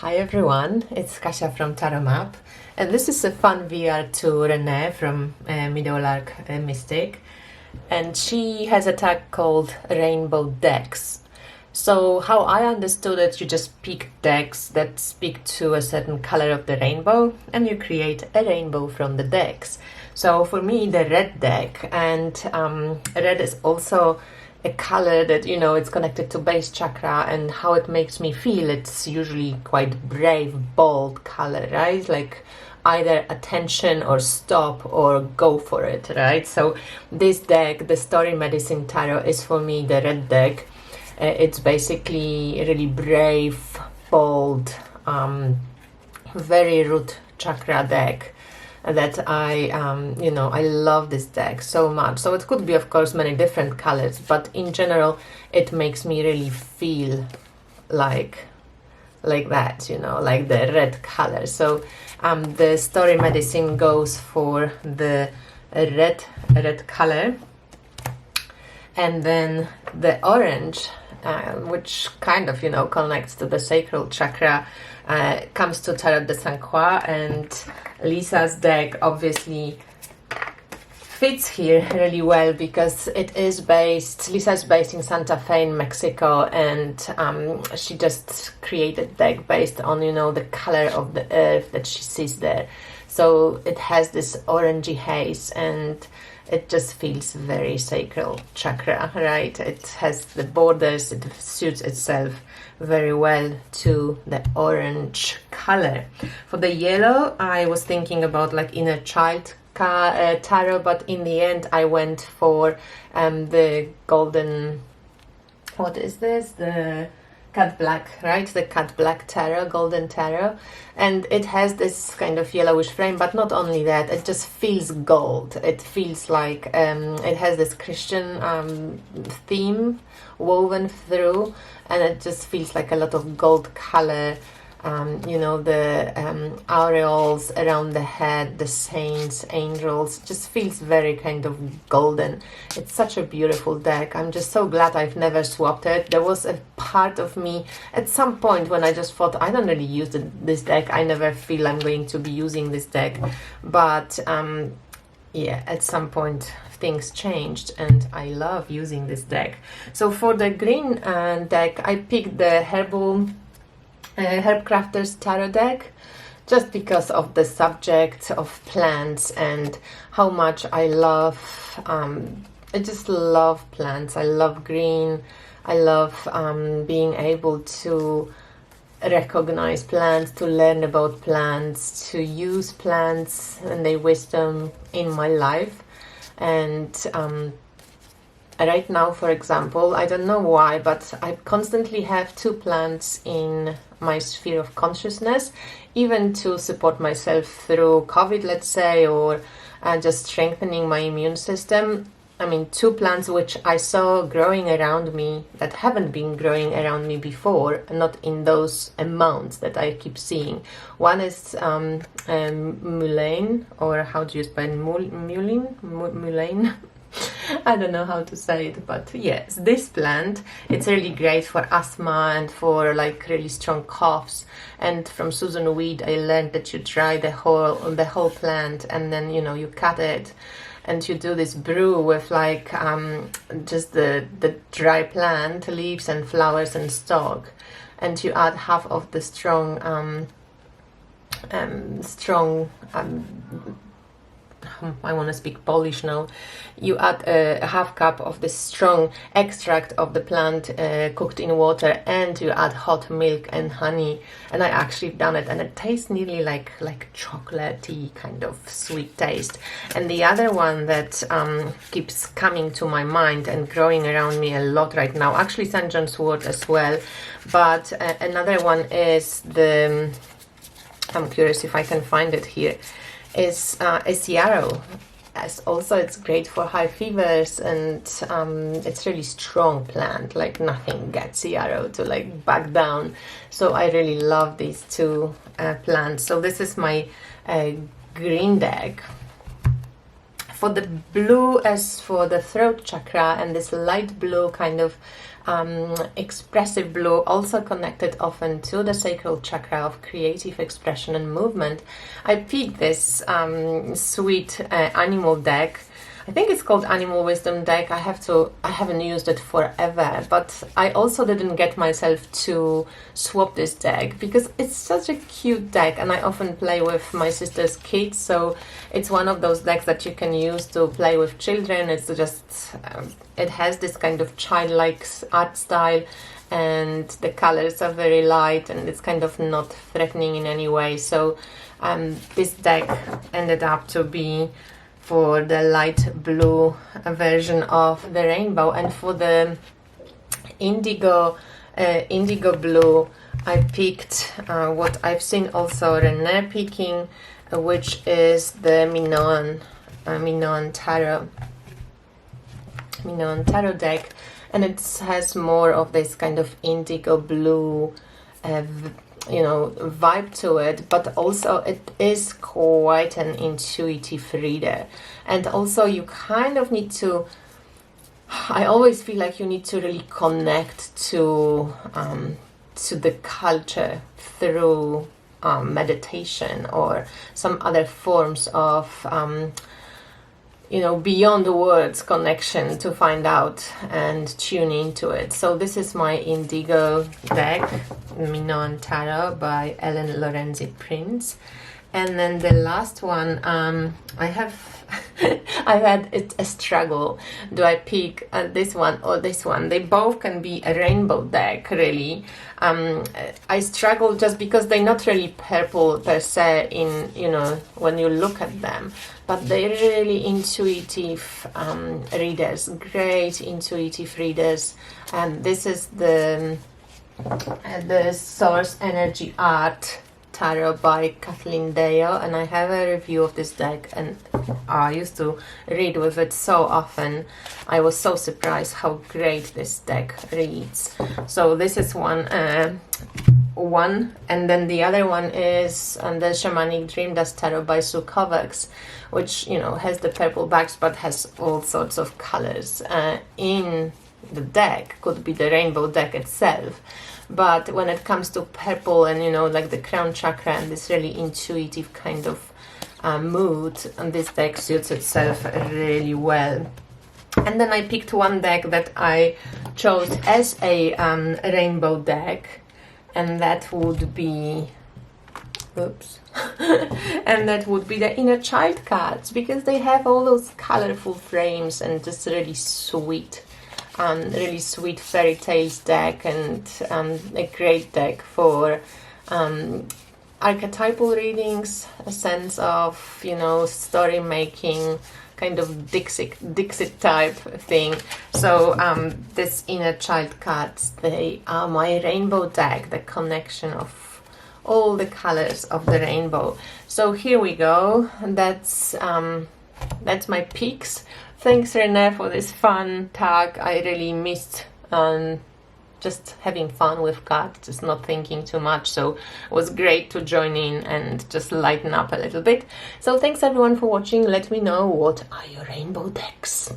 Hi everyone, it's Kasia from Tarot Map, and this is a fun VR to Renee from Meadowlark Mystic, and she has a tag called rainbowdecks. So how I understood it, you just pick decks that speak to a certain color of the rainbow, and you create a rainbow from the decks. So for me, the red deck, and red is also a color that, you know, it's connected to base chakra, and how it makes me feel, it's usually quite brave, bold color, right? Like either attention or stop or go for it, right? So this deck, the Story Medicine Tarot, is for me the red deck. It's basically really brave, bold, very root chakra deck that I love this deck so much. So it could be, of course, many different colors, but in general, it makes me really feel like that, you know, like the red color. So the Story Medicine goes for the red color, and then the orange, which kind of, you know, connects to the sacral chakra, comes to Tarot de Saint Croix, and Lisa's deck obviously fits here really well because Lisa's based in Santa Fe in Mexico, and she just created deck based on, you know, the color of the earth that she sees there. So it has this orangey haze, and it just feels very sacral chakra, right? It has the borders, it suits itself very well to the orange color. For the yellow, I was thinking about like inner child tarot, but in the end I went for the golden, what is this? The cat black, right? The cat black tarot, golden tarot, and it has this kind of yellowish frame, but not only that, it just feels gold. It feels like it has this Christian theme woven through, and it just feels like a lot of gold color. You know, the aureoles around the head, the saints, angels, just feels very kind of golden. It's such a beautiful deck. I'm just so glad I've never swapped it. There was a part of me at some point when I just thought, I don't really use this deck. I never feel I'm going to be using this deck. But yeah, at some point things changed, and I love using this deck. So for the green deck, I picked the Herb Crafters Tarot deck, just because of the subject of plants and how much I love, I just love plants. I love green. I love being able to recognize plants, to learn about plants, to use plants and their wisdom in my life. And right now, for example, I don't know why, but I constantly have 2 plants in my sphere of consciousness, even to support myself through COVID, let's say, or just strengthening my immune system. I mean, 2 plants which I saw growing around me that haven't been growing around me before, not in those amounts that I keep seeing. One is mullein, or how do you spell mullein? I don't know how to say it, but yes, this plant, it's really great for asthma and for like really strong coughs. And from Susan Weed, I learned that you dry the whole plant, and then, you know, you cut it, and you do this brew with like just the dry plant leaves and flowers and stalk, and you add half of the strong I want to speak Polish now. You add a half cup of the strong extract of the plant cooked in water, and you add hot milk and honey. And I actually done it, and it tastes nearly like chocolatey kind of sweet taste. And the other one that keeps coming to my mind and growing around me a lot right now, actually St. John's wort as well, but another one is the, I'm curious if I can find it here, is yarrow. Also, it's great for high fevers, and it's really strong plant, like nothing gets yarrow to like back down. So I really love these 2 plants. So this is my green deck. For the blue, as for the throat chakra, and this light blue kind of expressive blue, also connected often to the sacral chakra of creative expression and movement. I picked this sweet animal deck. I think it's called Animal Wisdom deck. I haven't used it forever, but I also didn't get myself to swap this deck because it's such a cute deck, and I often play with my sister's kids, so it's one of those decks that you can use to play with children. It's just, it has this kind of childlike art style, and the colors are very light, and it's kind of not threatening in any way. So this deck ended up to be for the light blue version of the rainbow, and for the indigo blue I picked what I've seen also Renee picking, which is the Minoan Tarot deck, and it has more of this kind of indigo blue vibe to it, but also it is quite an intuitive reader. And also you kind of need to, I always feel like you need to really connect to the culture through meditation or some other forms of beyond the words connection to find out and tune into it. So this is my indigo deck, Minoan Tarot by Ellen Lorenzi Prince. And then the last one, I had a struggle. Do I pick this one or this one? They both can be a rainbow deck, really. I struggle just because they're not really purple per se in, when you look at them, but they're really intuitive readers, great intuitive readers. And this is the Source Energy Art Tarot by Kathleen Dale, and I have a review of this deck, and I used to read with it so often. I was so surprised how great this deck reads. So this is one, and then the other one is the Shamanic Dream Dust Tarot by Sue Kovacs, which has the purple backs but has all sorts of colors in the deck. Could be the rainbow deck itself. But when it comes to purple and, like the crown chakra and this really intuitive kind of mood, and this deck suits itself really well. And then I picked one deck that I chose as a rainbow deck, and that would be, and that would be the Inner Child cards, because they have all those colorful frames and just really sweet fairy tales deck, and a great deck for archetypal readings, a sense of story making, kind of Dixit type thing. So this Inner Child cards, they are my rainbow deck, the connection of all the colors of the rainbow. So here we go. That's my picks. Thanks, Renee, for this fun tag. I really missed just having fun with cards, just not thinking too much. So it was great to join in and just lighten up a little bit. So thanks everyone for watching. Let me know, what are your rainbow decks?